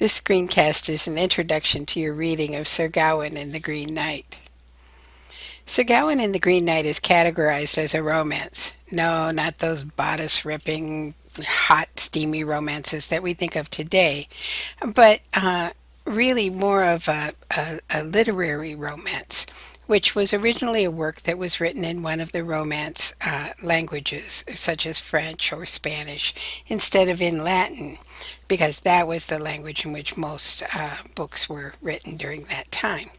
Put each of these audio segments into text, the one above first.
This screencast is an introduction to your reading of Sir Gawain and the Green Knight. Sir Gawain and the Green Knight is categorized as a romance. No, not those bodice ripping, hot, steamy romances that we think of today, but really more of a literary romance, which was originally a work that was written in one of the Romance languages, such as French or Spanish, instead of in Latin, because that was the language in which most books were written during that time.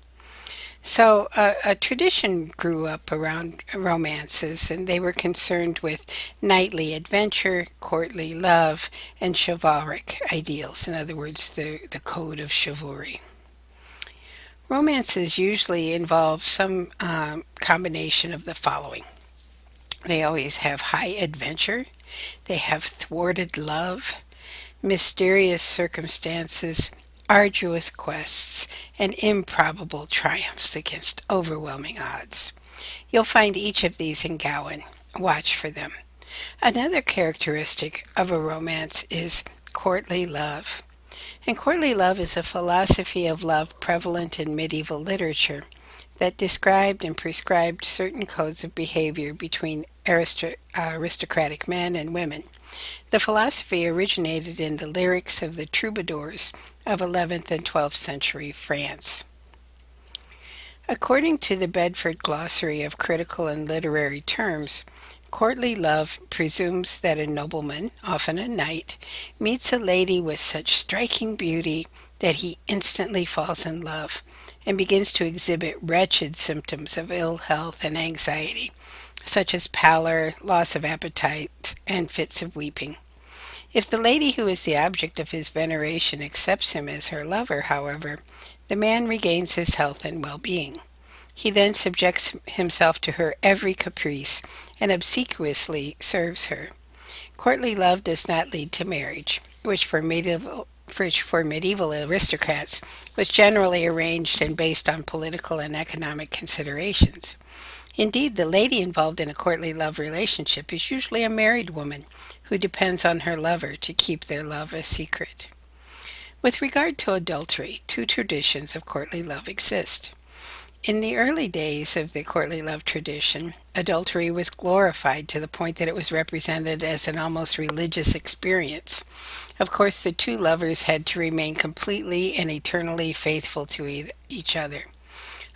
So a tradition grew up around romances, and they were concerned with knightly adventure, courtly love, and chivalric ideals. In other words, the code of chivalry. Romances usually involve some combination of the following. They always have high adventure, they have thwarted love, mysterious circumstances, arduous quests, and improbable triumphs against overwhelming odds. You'll find each of these in Gawain. Watch for them. Another characteristic of a romance is courtly love. And courtly love is a philosophy of love prevalent in medieval literature that described and prescribed certain codes of behavior between aristocratic men and women. The philosophy originated in the lyrics of the troubadours of 11th and 12th century France. According to the Bedford Glossary of Critical and Literary Terms, courtly love presumes that a nobleman, often a knight, meets a lady with such striking beauty that he instantly falls in love and begins to exhibit wretched symptoms of ill health and anxiety, such as pallor, loss of appetite, and fits of weeping. If the lady who is the object of his veneration accepts him as her lover, however, the man regains his health and well being. He then subjects himself to her every caprice and obsequiously serves her. Courtly love does not lead to marriage, which for medieval aristocrats was generally arranged and based on political and economic considerations. Indeed, the lady involved in a courtly love relationship is usually a married woman who depends on her lover to keep their love a secret. With regard to adultery, two traditions of courtly love exist. In the early days of the courtly love tradition, adultery was glorified to the point that it was represented as an almost religious experience. Of course, the two lovers had to remain completely and eternally faithful to each other.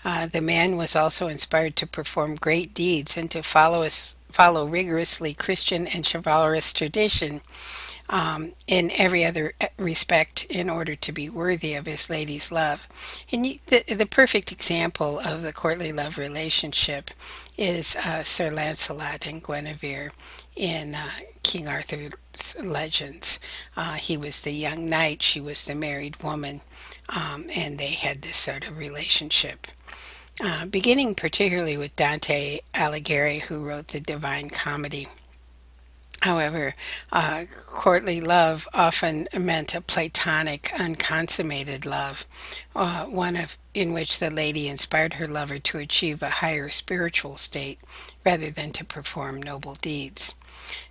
The man was also inspired to perform great deeds and to follow rigorously Christian and chivalrous tradition in every other respect in order to be worthy of his lady's love. And the perfect example of the courtly love relationship is Sir Lancelot and Guinevere in King Arthur's legends. He was the young knight, she was the married woman, and they had this sort of relationship. Beginning particularly with Dante Alighieri, who wrote the Divine Comedy. However, courtly love often meant a platonic, unconsummated love, in which the lady inspired her lover to achieve a higher spiritual state rather than to perform noble deeds.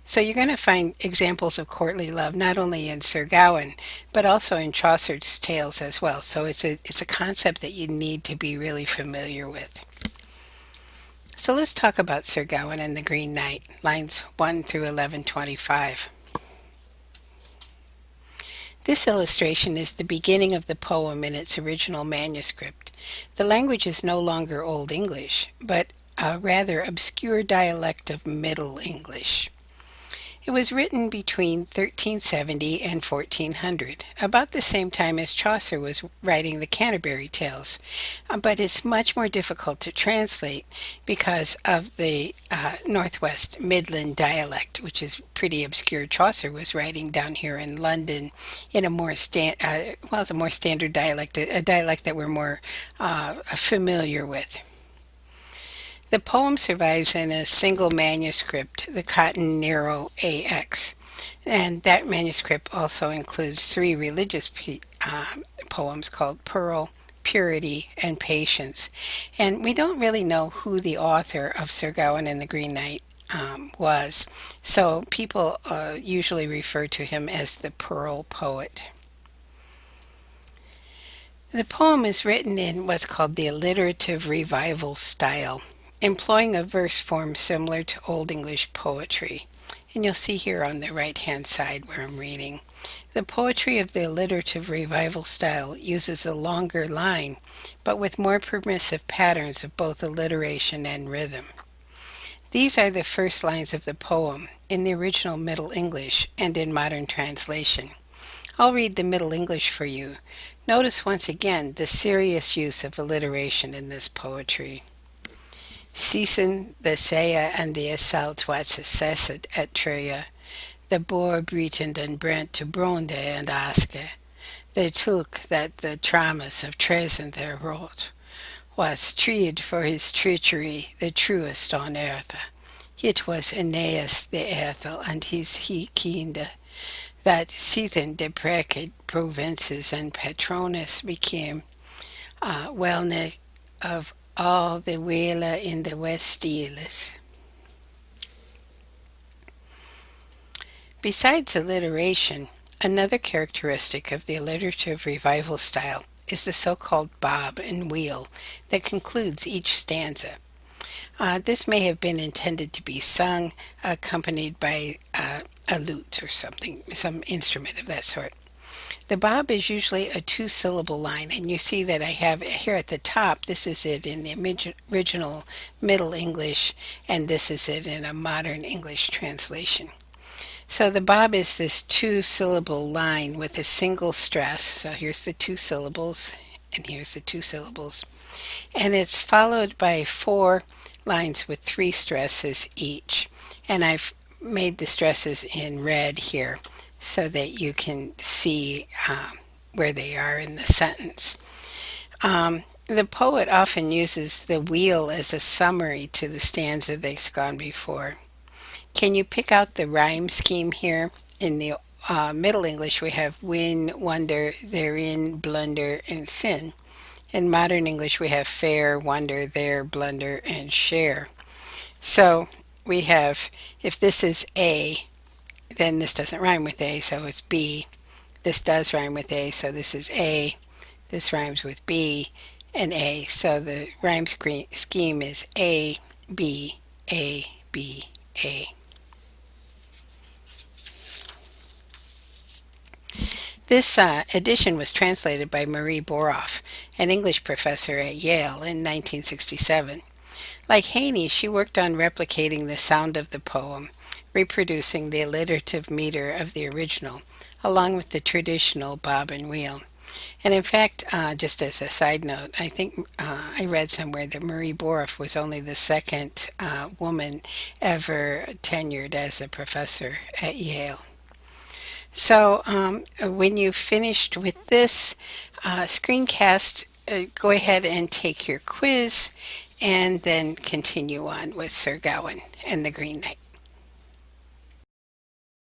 So you're going to find examples of courtly love not only in Sir Gawain, but also in Chaucer's tales as well. So it's a concept that you need to be really familiar with. So let's talk about Sir Gawain and the Green Knight, lines 1 through 1125. This illustration is the beginning of the poem in its original manuscript. The language is no longer Old English, but a rather obscure dialect of Middle English. It was written between 1370 and 1400, about the same time as Chaucer was writing the Canterbury Tales, but it's much more difficult to translate because of the Northwest Midland dialect, which is pretty obscure. Chaucer was writing down here in London in a it's a more standard dialect, a dialect that we're more familiar with. The poem survives in a single manuscript, the Cotton Nero AX, and that manuscript also includes three religious poems called Pearl, Purity, and Patience. And we don't really know who the author of Sir Gawain and the Green Knight was, so people usually refer to him as the Pearl Poet. The poem is written in what's called the alliterative revival style, employing a verse form similar to Old English poetry. And you'll see here on the right hand side where I'm reading. The poetry of the alliterative revival style uses a longer line, but with more permissive patterns of both alliteration and rhythm. These are the first lines of the poem in the original Middle English and in modern translation. I'll read the Middle English for you. Notice once again the serious use of alliteration in this poetry. Season the saya and the assault wat cessed at Treya, the boer breatend and brent to bronde and aske, they took that the traumas of treason there wrought, was treated for his treachery the truest on earth. It was Aeneas the Ethel and his he kinde, that Seaton deprecate provinces and Patronus became wellne of all the whaler in the West Isles. Besides alliteration, another characteristic of the alliterative revival style is the so-called bob and wheel that concludes each stanza. This may have been intended to be sung accompanied by a lute or something, some instrument of that sort. The bob is usually a two-syllable line, and you see that I have here at the top, this is it in the original Middle English, and this is it in a modern English translation. So the bob is this two-syllable line with a single stress. So here's the two syllables, and here's the two syllables. And it's followed by four lines with three stresses each. And I've made the stresses in red here so that you can see where they are in the sentence. The poet often uses the wheel as a summary to the stanza that's gone before. Can you pick out the rhyme scheme here? In the Middle English, we have win, wonder, therein, blunder, and sin. In modern English, we have fair, wonder, there, blunder, and share. So we have, if this is A, then this doesn't rhyme with A, so it's B. This does rhyme with A, so this is A. This rhymes with B and A. So the rhyme scheme is A, B, A, B, A. This edition was translated by Marie Boroff, an English professor at Yale in 1967. Like Haney, she worked on replicating the sound of the poem, reproducing the alliterative meter of the original, along with the traditional bob and wheel. And in fact, just as a side note, I think I read somewhere that Marie Boroff was only the second woman ever tenured as a professor at Yale. So when you've finished with this screencast, go ahead and take your quiz and then continue on with Sir Gawain and the Green Knight.